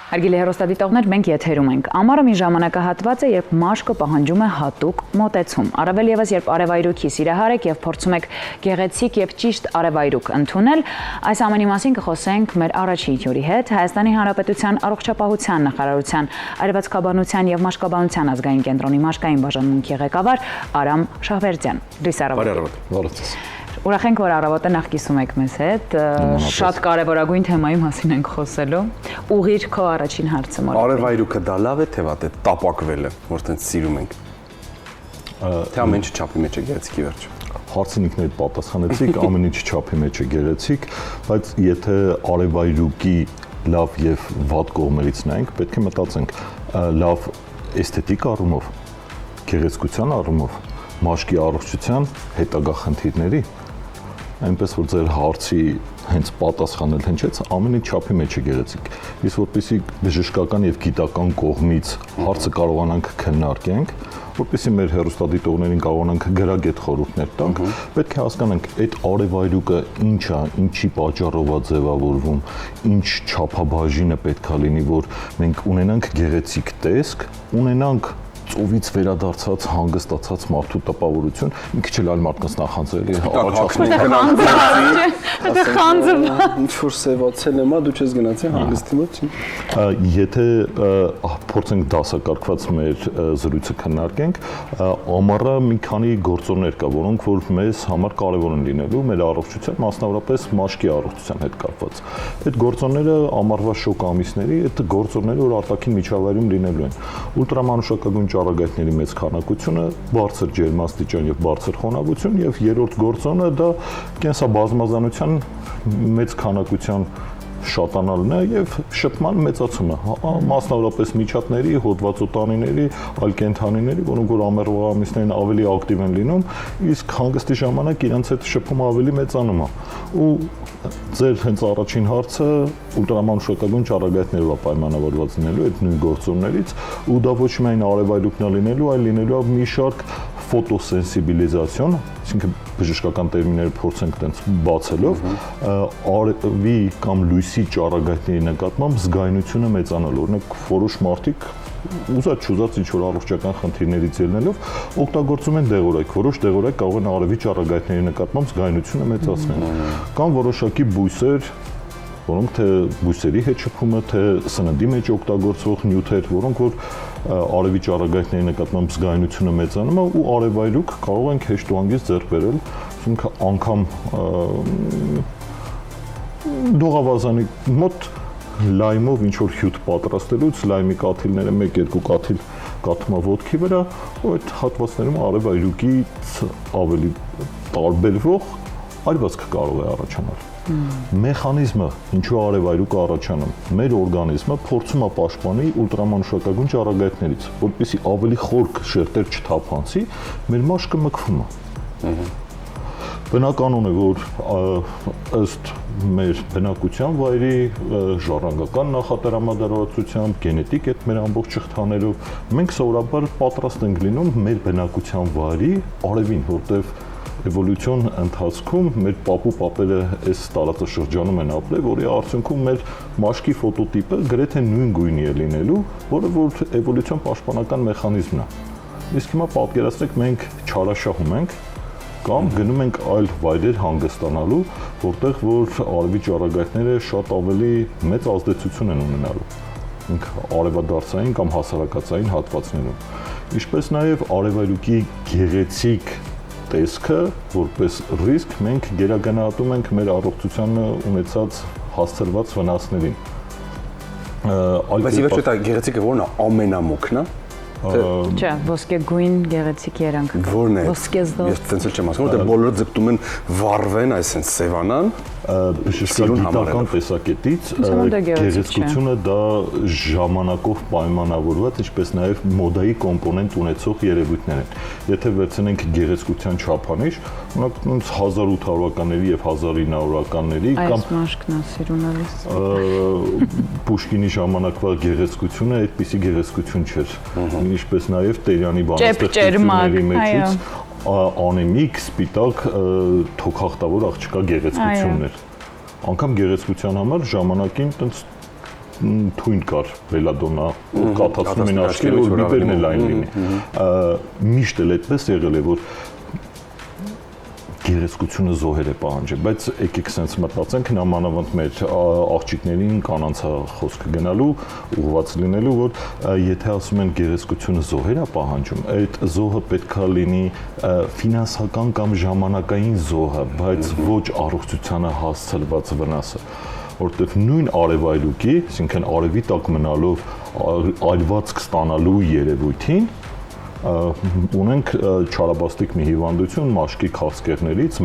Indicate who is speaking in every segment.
Speaker 1: Հարգելի հեռուստադիտողներ, մենք եթերում ենք։ Ամառը մի ժամանակահատված է, երբ մաշկը պահանջում է հատուկ մոտեցում։ Առավել ևս, երբ արևայրուքի սիրահար եք եւ փորձում եք գեղեցիկ եւ ճիշտ արևայրուք ընդունել, այս ամենի մասին կխոսենք մեր առաջին հյուրի հետ, Հայաստանի Հանրապետության Առողջապահության նախարարության Արևածքաբանության եւ մաշկաբանության ազգային կենտրոնի մաշկային բաժանմունքի ղեկավար Արամ Շահվերդյան։ Ուրախ ենք, որ առավոտը նախ կիսում եք մեզ հետ, շատ կարևորագույն թեմայի մասին ենք խոսելու։ Ուղիղ քո առաջին հարցը մոտ։
Speaker 2: Արևայրուքը դա լավ է, թե վատ է, տապակվելը, որ տենց սիրում ենք։ Թե ամեն ինչ չափի մեջ է գեղեցիկի վերջ։
Speaker 3: Հարցին ինքն էլ պատասխանեցիք, ամեն ինչ չափի մեջ է գեղեցիկ, բայց եթե արևայրուկի լավ եւ վատ կողմերից նայենք, պետք է մտածենք լավ էսթետիկ առումով, գեղեցկության առումով, մաշկի առողջության հետագա խնդիրների, այնպես որ ձեր հարցի հենց պատասխանել հնչեց, ամեն ինչ չափի մեջ է գեղեցիկ։ Իսկ որպեսզի բժշկական եւ գիտական կողմից հարցը կարողանանք քննարկենք, որպեսզի մեր հեռուստադիտողներին կարողանանք գրագետ խորհուրդներ տանք, պետք է հասկանանք այդ արևայրուկը ինչ է, ինչի պատճառով է ձևավորվում, ինչ չափաբաժինը պետքա լինի, որ մենք ունենանք գեղեցիկ տեսք, ունենանք ծովից վերադարձած հանգստացած մարդու տպավորություն, մի քիչ այլ մարդկանց նախանձելի
Speaker 2: ինչ որ սևացել եմ, դու չես գնացի հանգստի մոտ։
Speaker 3: Եթե փորձենք դասակարգված մեր զրույցը քննարկենք, ամառը մի քանի գործոններ կա, որոնք որ մեզ համար կարևոր են լինելու մեր առողջության, մասնավորապես մաշկի առողջության հետ կապված։ Այդ գործոնները ամառվա շոկ ամիսների, այդ գործոնները որ արտաքին միջավայրում լինելու են։ Ուլտրամանուշակագույն ճառագայթների մեծ քանակությունը, բարձր ջերմաստիճան եւ բարձր խոնավություն եւ երրորդ գործոնը դա կենսաբազմազանության մեծ քանակության շատանալն է եւ շփման մեծացումը, մասնավորապես միջատների, հոդվածոտանիների, այլ կենդանիների, որոնք որ ամառվա ամիսներին ավելի ակտիվ են լինում, իսկ հանգստի ժամանակ իրենց հետ շփումը ավելի մեծանում է։ Ու ձեր հենց առաջին հարցը ուլտրամանուշակագույն ճառագայթներով է պայմանավորված լինելու այդ նույն գործոններից, ու դա ոչ միայն արևայրուքն է լինելու, այլ լինելու է մի շարք ֆոտոսենսիբիլիզացիոն, այսինքն բժշկական տերմինները փորձենք տենց բացելով, արևի կամ լույսի ճառագայթների նկատմամբ զգայունությունը մեծանալու, օրինակ որոշ մարդիկ ուզած չուզած ինչ որ առողջական խնդիրներից ելնելով օգտագործում են դեղորայք, որոշ դեղորայք կարող են արևի ճառագայթների նկատմամբ զգայունությունը մեծացնել, կամ որոշակի բույսեր, որոնք թե բույսերի հետ շփումը, թե սննդի մեջ օգտագործվող նյութեր, որոնք որ արևի ճառագայթների նկատմամբ զգայունությունը մեծանում է ու արևայրուք կարող ենք հեշտ ու հանգիստ ձեռք բերել, այսինքն անգամ դողավազանի մոտ լայմով ինչ որ հյութ պատրաստելուց լայմի կաթիլները 1-2 կաթիլ կաթում է ոտքի վրա, ու այդ հատվածներում արևայրուկից ավելի տարբերվող այրվածք կարող է առաջանալ։ Մեխանիզմը, ինչու արևայրուկը առաջանում, մեր օրգանիզմը փորձում է պաշտպանի ուլտրամանուշակագույն ճառագայթներից, որպեսզի ավելի խորք շերտեր չթափանցի, մեր մաշկը մքվում է։ Բնականon է, որ ըստ մեր բնակության վայրի ժառանգական նախատրամադրվածությամբ, գենետիկ այդ մեր ամբողջ շղթաներով, մենք սովորաբար պատրաստ ենք լինում մեր բնակության վայրի արևին, որտեղ էվոլյուցիոն ընթացքում մեր պապերը այս տարածաշրջանում են ապրել, որի արդյունքում մեր մաշկի ֆոտոտիպը գրեթե նույն գույնի է լինելու, որը որ էվոլյուցիոն պաշտպանական մեխանիզմն է։ Իսկ հիմա պատկերացրեք մենք չարաշահում ենք կամ գնում ենք այլ վայրեր հանգստանալու, որտեղ որ արևի ճառագայթները շատ ավելի մեծ ազդեցություն են ունենալու արևադարձային կամ հասարակածային հատվածներում։ Ինչպես նաև արևայրուկի գեղեցիկ տեսքը, որպես ռիսկ մենք գերագնահատում ենք մեր առողջությանը ունեցած հասցրված վնասներին։
Speaker 2: Բայց ի վերջո դա գեղեցիկը որն է, ամենամոքն է։
Speaker 1: Չէ, ոսկեգույն գեղեցիկ երանգ։
Speaker 2: Որն է։ Ես տենց էլ չեմ ասում, որտեղ բոլորը ձգտում են վառվեն, այսինքն սևանան,
Speaker 3: բժշկական տեսակետից գեղեցկությունը դա ժամանակով պայմանավորված, ինչպես նաև մոդայի կոմպոնենտ ունեցող երևույթներ են։ Եթե վերցնենք գեղեցկության չափանիշ, օրինակ 1800-ականների եւ 1900-ականների կամ
Speaker 1: այս մաշկն է սիրունալիս։
Speaker 3: Պուշկինի ժամանակվա գեղեցկությունը այդպիսի գեղեցկություն չէր, ինչպես նաև Տերյանի բանաստեղծությունների մեջից անեմիկ, սպիտակ, թոքախտավոր աղջկա գեղեցկություններ։ Անկամ գեղեցկության համար ժամանակին տենց թույն կար բելադոնա կաթացումին աչքերը որ բիբերն էլ այն լինի միշտ էլ այդպես եղել է որ գեղեցկությունը զոհեր է պահանջել, բայց եկեք sense մտածենք նամանավանդ մեր աղջիկներին կանանց խոսքը գնալու, ուղղված լինելու, որ եթե ասում են գեղեցկությունը զոհեր է պահանջում, այդ զոհը պետքա լինի ֆինանսական կամ ժամանակային զոհը, բայց ոչ առողջությանը հասցրված վնասը, որտեղ նույն արևայրուկի, այսինքն արևի տակ մնալով այլվածք ստանալու երևույթին ունենք չարաբաստիկ մի հիվանդություն մաշկի քաղցկեղներից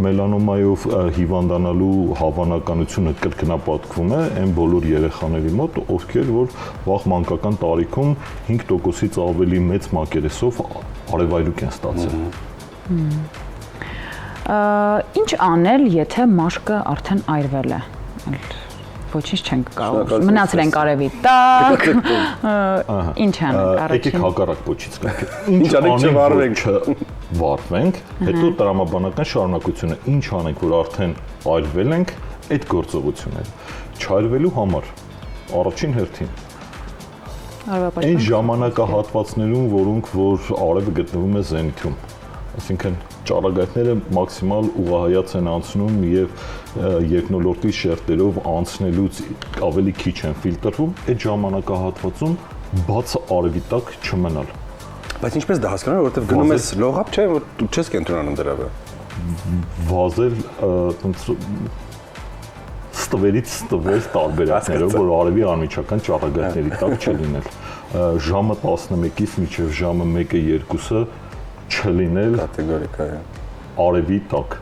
Speaker 3: մելանոմայով հիվանդանալու հավանականությունը կրկնապատկվում է այն բոլոր երեխաների մոտ, ովքեր որ վաղ մանկական տարիքում 5%-ից ավելի մեծ մակերեսով արևայրուկ են ստացել։
Speaker 1: Ինչ անել, եթե մաշկը արդեն այրվել է։ Ոչինչ չենք կարող։ Մնացել ենք արևի տակ։ Ինչ անենք առաջին։
Speaker 3: Եկեք հակառակ ոչից գանք։ Ինչ անենք չվարվենք, հետո տրամաբանական շարունակությունը ինչ անենք, որ արդեն այրվել ենք, այդ գործողությունները չայրվելու համար առաջին հերթին այն ժամանակահատվածներում, որոնք որ արևը գտնվում է զենիթում, այսինքն ճառագայթները մաքսիմալ ուղղահայաց են անցնում եւ երկնոլորտի շերտերով անցնելուց ավելի քիչ են ֆիլտրվում, այդ ժամանակահատվածում բաց արևի տակ չմնալ։
Speaker 2: Բայց ինչպես դա հասկանալ, որովհետեւ գնում ես լողապ, չէ, որ դու չես կենտրոնանում դրա վրա։
Speaker 3: Վազել ստվերից ստվեր տարբերակներով, որ արևի անմիջական ճառագայթների տակ չլինել։ Ժամը 11-ից մինչև ժամը 1-2-ը չլինել
Speaker 2: կատեգորիկա է
Speaker 3: արևի տակ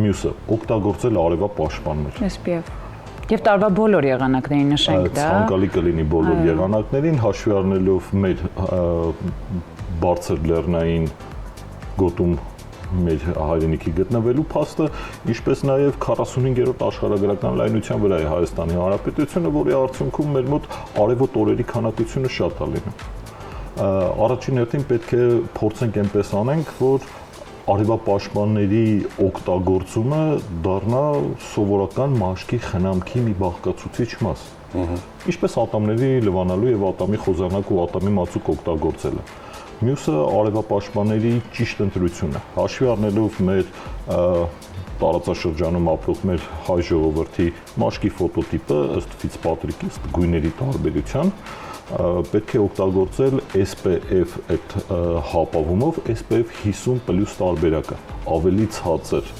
Speaker 3: մյուսը օգտագործել արևապաշտպաններ
Speaker 1: SPF եւ տարվա բոլոր եղանակներին նշենք դա
Speaker 3: ցանկալի կլինի բոլոր եղանակներին հաշվի առնելով մեր բարձր լեռնային գոտում մեր հայրենիքի գտնվելու փաստը, ինչպես նաև 45-րդ աշխարհագրական լայնության վրա է Հայաստանի Հանրապետությունը, որի արդյունքում մեր մոտ արևոտ օրերի քանակությունը շատ է լինում։ Առաջին հերթին պետք է փորձենք այնպես անենք, որ արևապաշտպանների օգտագործումը դառնա սովորական մաշկի խնամքի մի բաղկացուցիչ մաս։ Ինչպես ատամների լվանալու եւ ատամի խոզանակ ու ատամի մածուկ օգտագործելը։ Մյուսը արևապաշտպանների ճիշտ ընտրությունը։ Հաշվի առնելով մեր տարածաշրջանում ապրող մեր հայ ժողովրդի մաշկի ֆոտոտիպը ըստ Ֆիցպատրիկի ըստ գույների տարբերության պետք է օգտագործել SPF այդ հապավումով SPF 50+ տարբերակը ավելի ցածր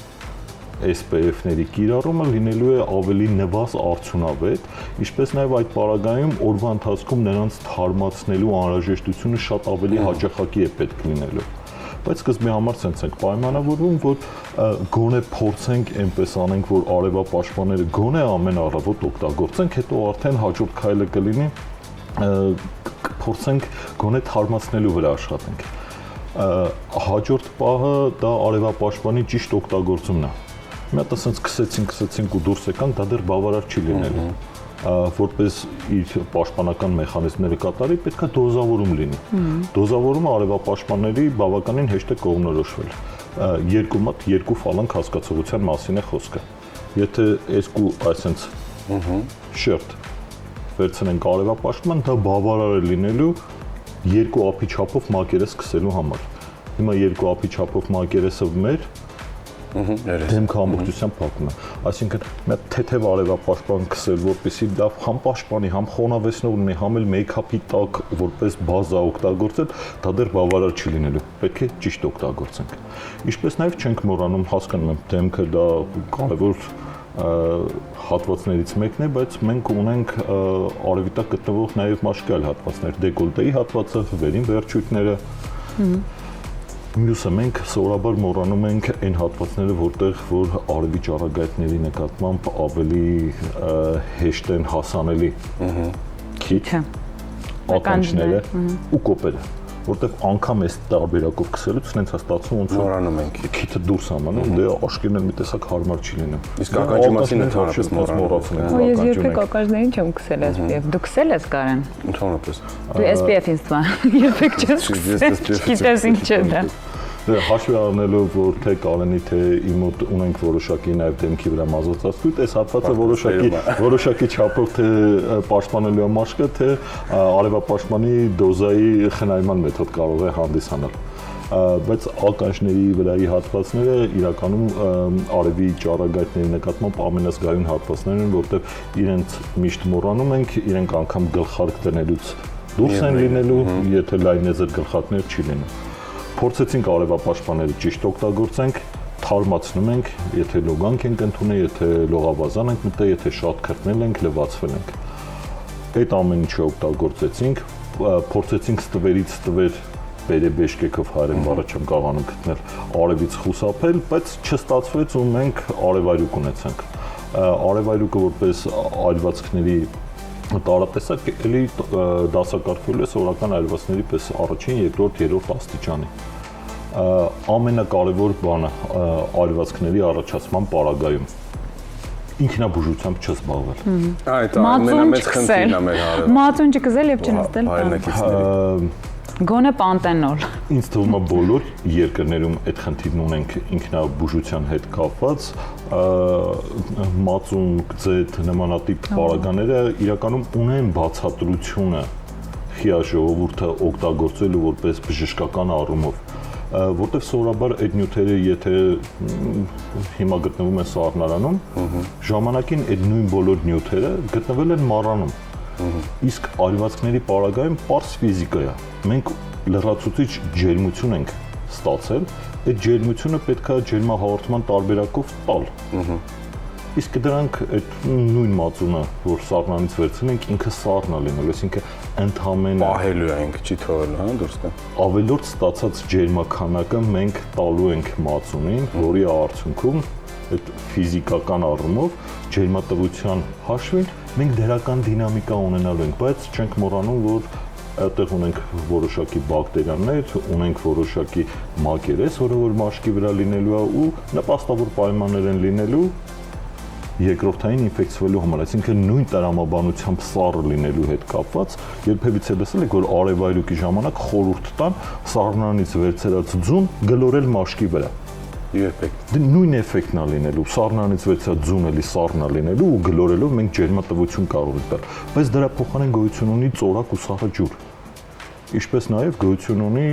Speaker 3: SPF-ների կիրառումը լինելու է ավելի նվազ արդյունավետ, ինչպես նաև այդ պարագայում օրվա ընթացքում նրանց թարմացնելու անհրաժեշտությունը շատ ավելի հաճախակի է պետք լինելու։ Բայց սկզբի համար ցենց ենք պայմանավորվում, որ գոնե փորձենք այնպես անենք, որ արևապաշտպանները գոնե ամեն առավոտ օգտագործենք, հետո արդեն հաջորդ քայլը կլինի փորձենք գոնե թարմացնելու վրա աշխատենք։ Հաջորդ պահը դա արևապաշտպանի ճիշտ օգտագործումն է։ Մի հատ ասենց քսեցին ու դուրս եկան, դա դեռ բավարար չի լինելու։ Որպես իր պաշտպանական մեխանիզմները կատարի, պետք է դոզավորում լինի։ Դոզավորումը արևապաշտպանների բավականին հեշտ է կողմնորոշվել։ Երկու մատ, երկու ֆալանգ հասկացողության մասին է խոսքը։ Եթե երկու այսենց շերտ վերցնենք արևապաշտպան, դա բավարար է լինելու երկու ափի չափով մակերես սկսելու համար։ Հիմա երկու ափի չափով մակերեսը մեր դեմքը ամբողջությամբ փակում է։ Այսինքն մի թեթև արևապաշտպան քսել, որպեսզի դա համ պաշտպանի, համ խոնավեցնող լինի, համ էլ մեյքափի տակ որպես բազա օգտագործել, դա դեռ բավարար չի լինելու։ Պետք է ճիշտ օգտագործենք։ Ինչպես նաև չենք մոռանում, հասկանում եմ, դեմքը դա կարևոր հատվածներից մեկն է, բայց մենք ունենք արևի տակ գտնվող նաև մաշկի հատվածներ, դեկոլտեի հատվածը, վերին վերջույթները։ Մյուսը մենք սովորաբար մոռանում ենք այն հատվածները, որտեղ որ արևի ճառագայթների նկատմամբ ավելի հեշտ են հասանելի քիթը, ականջները ու կոպերը, որտեղ անգամ այս տարբերակով քսելուց հենց ստացվում ոնց
Speaker 2: մոռանում ենք
Speaker 3: քիթը դուրս ամանում, դե աշկերն էլ մի տեսակ հարմար չի լինում։
Speaker 2: Իսկ ականջի մասին ընդհանրապես
Speaker 3: մոռացել ենք։
Speaker 1: Ես երբեք ականջներին չեմ քսել SPF։ Դու քսել ես Կարեն։
Speaker 2: Ընդհանրապես։
Speaker 1: Դու SPF ինձ թվում երբեք չես քսել։ Գիտես ինչ է դա։
Speaker 3: Հաշվի առնելով, որ թե Կարենի, թե իմ մոտ ունենք որոշակի նաև դեմքի վրա մազոցածկույթ, այս հատվածը որոշակի չափով թե պաշտպանելու մաշկը, թե արևապաշտպանի դոզայի խնայման մեթոդ կարող է հանդիսանալ։ Բայց ականջների վրայի հատվածները իրականում արևի ճառագայթների նկատմամբ ամենազգայուն հատվածներն են, որտեղ իրենց միշտ մոռանում ենք, իրենք անգամ գլխարկ տնելուց դուրս են լինելու, եթե լայնեզր գլխարկներ չի լինում։ Փորձեցինք արևապաշտպանները ճիշտ օգտագործենք, թարմացնում ենք, եթե լոգանք ենք ընդունել, եթե լողավազան ենք մտել, եթե շատ քրտնել ենք, լվացվել ենք։ Այդ ամեն ինչը օգտագործեցինք, փորձեցինք ստվերից ստվեր բերեբեշկեքով հայերեն բառը չեմ կարողանում գտնել արևից խուսափել, բայց չստացվեց ու մենք արևայրուք ունեցանք։ Արևայրուկը որպես այրվածքների տարատեսակ էլի դասակարգվելու է սովորական այրվածքների պես առաջին, երկրորդ, երրորդ աստիճանի։ Ամենակարևոր բանը այրվածքների առաջացման պարագայում ինքնաբուժությամբ չզբաղվել։
Speaker 2: Այդ ամենամեծ խնդիրն է մեր հարևան։
Speaker 1: Մածուն չկզել եւ չնստել։ Գոնե պանտենոլ։
Speaker 3: Ինձ թվում է բոլոր երկրներում այդ խնդիրն ունենք ինքնաբուժության հետ կապված, մածուն, գծետ, նմանատիպ պարագաները իրականում ունեն բացատրությունը խիա ժողովուրդը օգտագործելու որպես բժշկական առումով, որտեղ սովորաբար այդ նյութերը եթե հիմա գտնվում են սառնարանում, ժամանակին այդ նույն բոլոր նյութերը գտնվել են մառանում։ Իսկ այրվածքների պարագայում պարզ ֆիզիկա է։ Մենք լրացուցիչ ջերմություն ենք ստացել, այդ ջերմությունը պետք է ջերմահաղորդման տարբերակով տալ։ Իսկ դրանք այդ նույն մածունը, որ սառնանից վերցնենք, ինքը սառն է լինելու, այսինքն ընդհանրապես
Speaker 2: պահելու ենք, չի թողելու, հա, դուրս գա։
Speaker 3: Ավելորդ ստացած ջերմաքանակը մենք տալու ենք մածունին, որի արդյունքում այդ ֆիզիկական առումով ջերմատվության հաշվին մենք դրական դինամիկա ունենալու ենք, բայց չենք մոռանում, որ այդտեղ ունենք որոշակի բակտերիաներ, ունենք որոշակի մակերես, որը որ մաշկի վրա լինելու է ու նպաստավոր պայմաններ են լինելու երկրորդային ինֆեկցիվելու համար, այսինքն նույն տրամաբանությամբ սառը լինելու հետ կապված, երբևիցե լսել եք, որ արևայրուկի ժամանակ խորհուրդ տան սառնարանից վերցրած ձուն գլորել մաշկի վրա։
Speaker 2: Երբեք։
Speaker 3: Նույն էֆեկտն է լինելու, սառնարանից վերցրած ձուն էլի սառն է լինելու ու գլորելով մենք ջերմատվություն կարող ենք տալ, բայց դրա փոխարեն գոյություն ունի ծորակ ու սառը ջուր։ Ինչպես նաև գոյություն ունի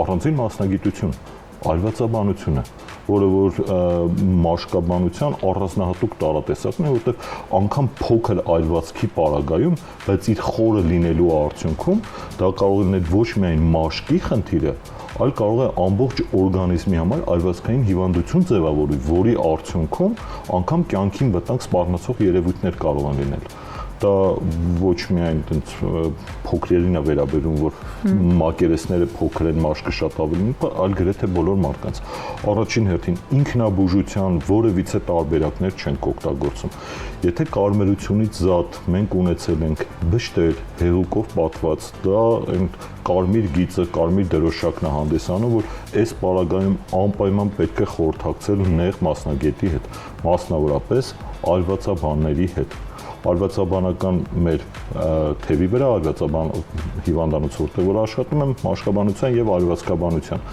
Speaker 3: առանձին մասնագիտություն, այրվածաբանությունը, որը որ մաշկաբանության առանձնահատուկ տարատեսակն է, որտեղ անգամ փոքր այրվածքի պարագայում, բայց իր խորը լինելու արդյունքում դա կարող է լինել ոչ միայն մաշկի խնդիրը, այլ կարող է ամբողջ օրգանիզմի համար այրվածքային հիվանդություն ձևավորի, որի արդյունքում անգամ կյանքին վտանգ սպառնացող երևույթներ կարող են լինել։ Դա ոչ միայն այդպես փոքրերին է վերաբերում, որ մակերեսները փոքր են, մաշկը շատ ավելի, այլ գրեթե բոլոր մարդկանց։ Առաջին հերթին ինքնաբուժության որևիցե տարբերակներ չենք օգտագործում։ Եթե կարմրությունից զատ մենք ունեցել ենք բշտեր, հեղուկով պատված, դա այն կարմիր գիծը, կարմիր դրոշակն է հանդիսանում, որ այս պարագայում անպայման պետք է խորհրդակցել նեղ մասնագետի հետ, մասնավորապես այրվածաբանների հետ։ Այրվածաբանական մեր թևի վրա, այրվածաբան հիվանդանոց որտեղ որ աշխատում եմ, մաշկաբանության եւ այրվածքաբանության։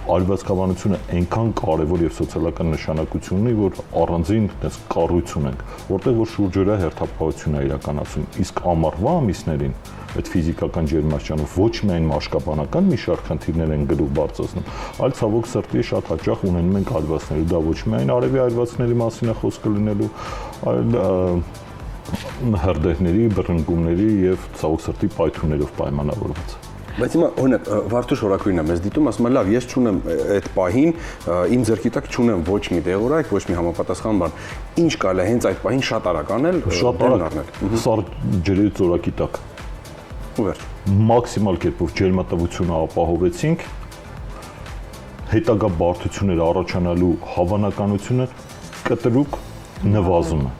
Speaker 3: Այրվածքաբանությունը այնքան կարևոր եւ սոցիալական նշանակություն ունի, որ առանձին այդպես կառույց ունենք, որտեղ որ շուրջօրյա հերթապահություն է իրականացում, իսկ ամառվա ամիսներին այդ ֆիզիկական ջերմաստիճանով ոչ միայն մաշկաբանական մի շարք խնդիրներ են գլուխ բարձրացնում, այլ ցավոք սրտի շատ հաճախ ունենում ենք այրվածքներ, դա ոչ միայն արևի այրվածքների մասին է խոսքը լինելու, այլ հրդեհների, բռնկումների եւ ցավոք սրտի պայթուններով պայմանավորված։
Speaker 2: Բայց հիմա օրինակ Վարդուշ օրակույնն է մեզ դիտում, ասում է լավ, ես չունեմ այդ պահին, իմ ձեռքի տակ չունեմ ոչ մի դեղորայք, ոչ մի համապատասխան բան։ Ինչ կարելի է հենց այդ պահին շատ արագ անել,
Speaker 3: շատ արագ առնել։ Սառը ջրերի ծորակի տակ։
Speaker 2: Ու վերջ։
Speaker 3: Մաքսիմալ կերպով ջերմատվությունը ապահովեցինք, հետագա բարդությունները առաջանալու հավանականությունը կտրուկ նվազում է։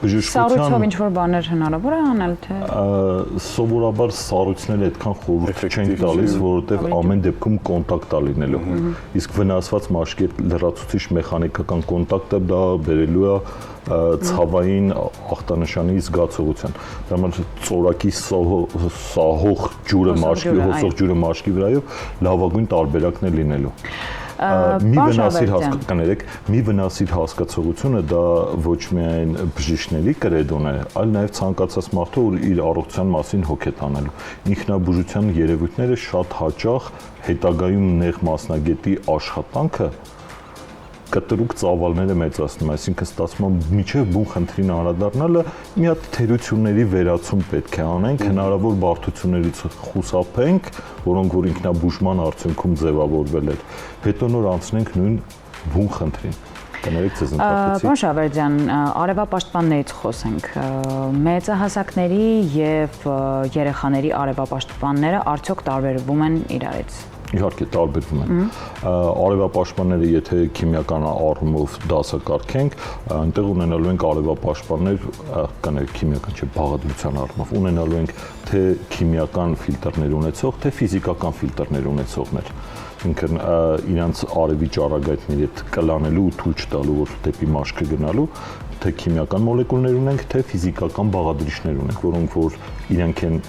Speaker 1: Սառույցով ինչ-որ բաներ հնարավոր է անել, թե
Speaker 3: սովորաբար սառույցները այդքան խորհուրդ չեն տալիս, որովհետև ամեն դեպքում կոնտակտ է լինելու։ Իսկ վնասված մաշկի լրացուցիչ մեխանիկական կոնտակտը դա բերելու է ցավային ախտանշանի զգացողության։ Դա համար ծորակի սահող ջուրը մաշկի, հոսող ջուրը մաշկի վրայով լավագույն տարբերակն է լինելու։ Մի վնասիր հասկացողությունը դա ոչ միայն բժիշկների կրեդոն է, այլ նաև ցանկացած մարդու, որ իր առողջության մասին հոգ է տանելու։ Ինքնաբուժության երևույթները շատ հաճախ հետագայում նեղ մասնագետի աշխատանքը կտրուկ ծավալները մեծացնում, այսինքն ստացվում է միջև բուն խնդրին անդրադառնալը մի հատ թերությունների վերացում պետք է անենք, հնարավոր բարդություններից խուսափենք, որոնք որ ինքնաբուժման արդյունքում ձևավորվել են, հետո նոր անցնենք նույն բուն խնդրին։ Կներեք ձեզ ընդհատեցի։
Speaker 1: Պարոն Շավերդյան, արևապաշտպաններից խոսենք։ Մեծահասակների եւ երեխաների արևապաշտպանները արդյոք տարբերվում են իրարից։
Speaker 3: Իհարկե տարբերվում են։ Արևապաշտպանները, եթե քիմիական առումով դասակարգենք, այնտեղ ունենալու ենք արևապաշտպաններ, կանենք քիմիական չէ, բաղադրության առումով ունենալու ենք թե քիմիական ֆիլտրներ ունեցող, թե ֆիզիկական ֆիլտրներ ունեցողներ։ Ինքն իրանց արևի ճառագայթների հետ կլանելու ու թույլ չտալու, որ դեպի մաշկը գնալու, թե քիմիական մոլեկուլներ ունենք, թե ֆիզիկական բաղադրիչներ ունենք, որոնք որ իրանք են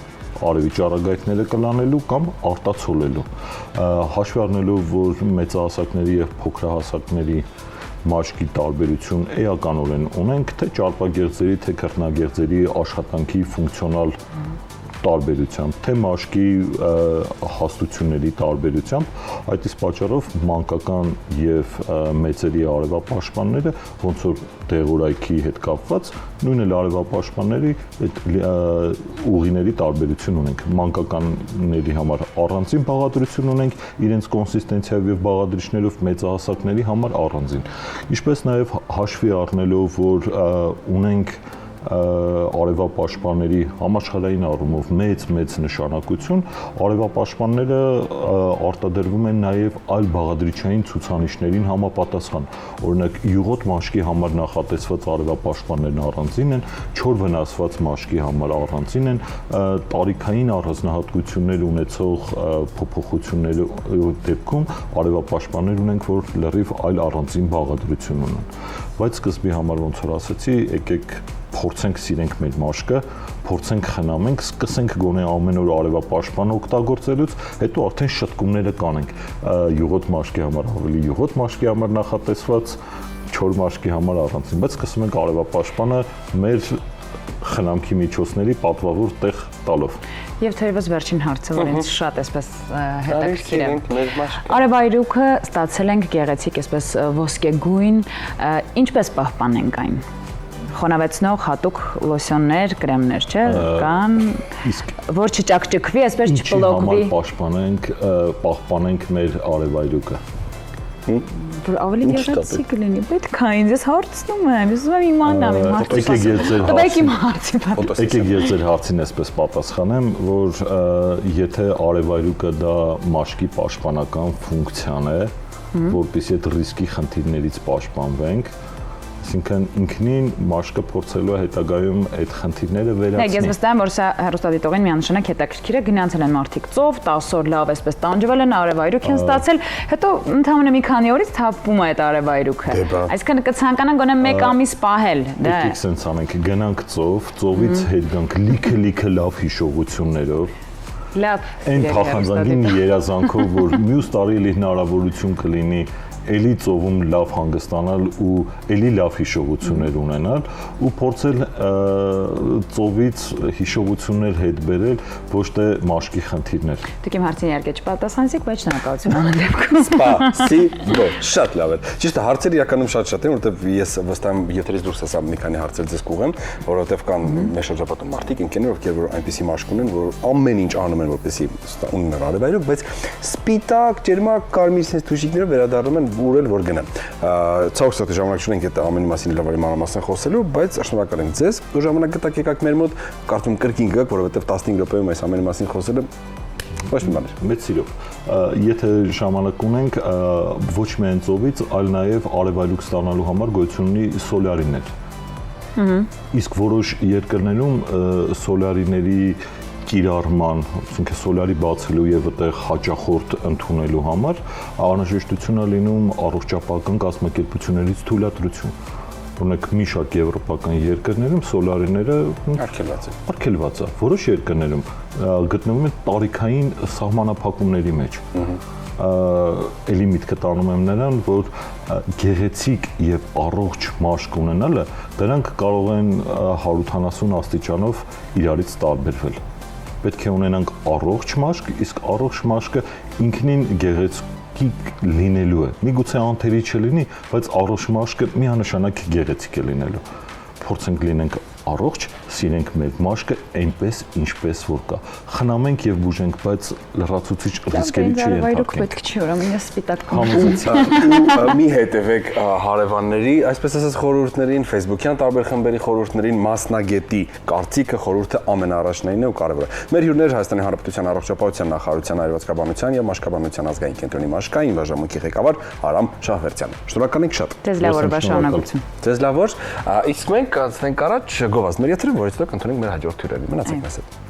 Speaker 3: արևի ճառագայթները կլանելու կամ արտացոլելու։ Հաշվի առնելով, որ մեծահասակների եւ փոքրահասակների մաշկի տարբերություն էականորեն ունենք, թե ճարպագեղձերի, թե քրտնագեղձերի աշխատանքի ֆունկցիոնալ տարբերությամբ, թե մաշկի հաստությունների տարբերությամբ, այդ իսկ պատճառով մանկական եւ մեծերի արևապաշտպանները ոնց որ դեղորայքի հետ կապված նույն էլ արևապաշտպանների այդ ուղիների տարբերություն ունենք։ Մանկականների համար առանձին բաղադրություն ունենք իրենց կոնսիստենցիայով եւ բաղադրիչներով, մեծահասակների համար առանձին։ Ինչպես նաեւ հաշվի առնելով, որ ունենք արևապաշտպանների համաշխարհային առումով մեծ նշանակություն, արևապաշտպանները արտադրվում են նաև այլ բաղադրիչային ցուցանիշներին համապատասխան։ Օրինակ, յուղոտ մաշկի համար նախատեսված արևապաշտպաններն առանձին են, չոր վնասված մաշկի համար առանձին են, տարիքային առանձնահատկություններ ունեցող փոփոխությունների դեպքում արևապաշտպաններ ունենք, որ լրիվ այլ առանձին բաղադրություն ունեն։ Բայց սկզբի համար ոնց որ ասացի, եկեք փորձենք սիրենք մեր մաշկը, փորձենք խնամենք, սկսենք գոնե ամեն օր արևապաշտպան օգտագործելուց, հետո արդեն շտկումները կանենք։ Յուղոտ մաշկի համար ավելի յուղոտ մաշկի համար նախատեսված, չոր մաշկի համար առանձին, բայց սկսում ենք արևապաշտպանը մեր խնամքի միջոցների պատվավոր տեղ տալով։
Speaker 1: Եվ թերևս վերջին հարցը, որ ինձ շատ էսպես հետաքրքիր է։ Արևայրուքը ստացել ենք գեղեցիկ, էսպես ոսկեգույն, ինչպես պահպանենք այն։ Խոնավեցնող հատուկ լոսյոններ, կրեմներ, չէ՞, կան, որ չճակճկվի, այսպես չպլոկվի։
Speaker 3: Ինչի համար պահպանենք մեր արևայրուքը։
Speaker 1: Որ ավելի գեղեցիկ լինի, պետք է ինձ հարցնում եմ, ուզում եմ իմանամ իմ հարցը։ Տվեք իմ հարցի պատասխանը։
Speaker 3: Եկեք ես ձեր հարցին այսպես պատասխանեմ, որ եթե արևայրուքը դա մաշկի պաշտպանական ֆունկցիան է, որպեսզի այդ ռիսկի խնդիրներից պաշտպանվենք, այսինքն ինքնին մաշկը փորձելու է հետագայում այդ խնդիրները վերացնել։
Speaker 1: Ես վստահ եմ, որ սա հեռուստադիտողին միանշանակ հետաքրքիր է, գնացել են մարդիկ ծով, 10 օր լավ էսպես տանջվել են, արևայրուք են ստացել, հետո ընդհանրապես մի քանի օրից թափվում է այդ արևայրուքը։ Այսինքն կցանկանան գոնե 1 ամիս պահել, դա։
Speaker 3: Եկեք սենց անենք, գնանք ծով, ծովից հետ գանք լիքը լավ հիշողություններով։
Speaker 1: Լավ։
Speaker 3: Այն փախանձանին երազանքով, որ մյուս տարի էլի հնարավորություն կլինի էլի ծովում լավ հանգստանալ ու էլի լավ հիշողություններ ունենալ ու փորձել ծովից հիշողություններ հետ բերել, ոչ թե մաշկի խնդիրներ։
Speaker 1: Դուք իմ հարցին իհարկե չպատասխանեցիք, բայց շնորհակալություն անեն դեպքում։
Speaker 2: Սպասիբո, շատ լավ է։ Ճիշտ է, հարցերը իրականում շատ են, որովհետև ես վստահ եմ եթերից դուրս ասա մի քանի հարցեր ձեզ կուղեմ, որովհետև կան մեր շրջապատում մարդիկ, ընկերներ, ովքեր որ այնպեսի մաշկ ունեն, որ ամեն ինչ անում են, որպեսզի ունենան արևայրուք, բայց սպիտակ, ջերմակ, կարմիր sense թուշիկները վերադառնում են ուրել որ գնա։ Ցավոք սրտի ժամանակ չունենք այդ ամենի մասին լավ մանրամասն խոսելու, բայց շնորհակալ ենք ձեզ, որ ժամանակ գտաք եկաք մեր մոտ, կարծում կրկին գաք, որովհետև 15 րոպեում այս ամենի մասին խոսելը ոչ մի բան չէ։
Speaker 3: Մեծ սիրով։ Եթե ժամանակ ունենք, ոչ միայն ծովից, այլ նաև արևայրուք ստանալու համար գոյություն ունի սոլյարիներ։ Իսկ որոշ երկրներում սոլարիների կիրառման, ասենք սոլարի բացելու եւ այդտեղ հաճախորդ ընդունելու համար անհրաժեշտություն է լինում առողջապահական կազմակերպություններից թույլատրություն։ Օրինակ մի շարք եվրոպական երկրներում սոլարիները արգելված է։ Որոշ երկրներում գտնվում են տարիքային սահմանափակումների մեջ։ Էլի միտքը տանում եմ նրան, որ գեղեցիկ եւ առողջ մաշկ ունենալը դրանք կարող են 180 աստիճանով իրարից տարբերվել։ Պետք է ունենանք առողջ մաշկ, իսկ առողջ մաշկը ինքնին գեղեցիկ լինելու է։ Միգուցե անթերի չլինի, բայց առողջ մաշկը միանշանակ գեղեցիկ է լինելու։ Փորձենք լինենք առողջ, սիրենք մեր մաշկը այնպես, ինչպես որ կա։ Խնամենք եւ բուժենք, բայց լրացուցիչ ռիսկերի
Speaker 1: չենթարկենք։ Պետք չի, ուրեմն ես սպիտակ
Speaker 2: մի հետևեք հարևանների, այսպես ասած խորհուրդներին, Facebook-յան տարբեր խմբերի խորհուրդներին, մասնագետի կարծիքը, խորհուրդը ամենաառաջնայինն է ու կարևորը։ Մեր հյուրներ Հայաստանի Հանրապետության առողջապահության նախարարության այրվածքաբանության եւ մաշկաբանության ազգային կենտրոնի մաշկային բաժանմունքի ղեկավար Արամ Շահվերդյանը։ Շնորհակալ ենք շատ։
Speaker 1: Ձեզ լավ օր, շնորհակալություն։
Speaker 2: Ձեզ լավ օր։ Իսկ մենք կանցնենք առաջ գովազդների եթերին, որից հետո կընդունենք մեր հաջորդ հյուրերին։ Մնացեք մեզ հետ։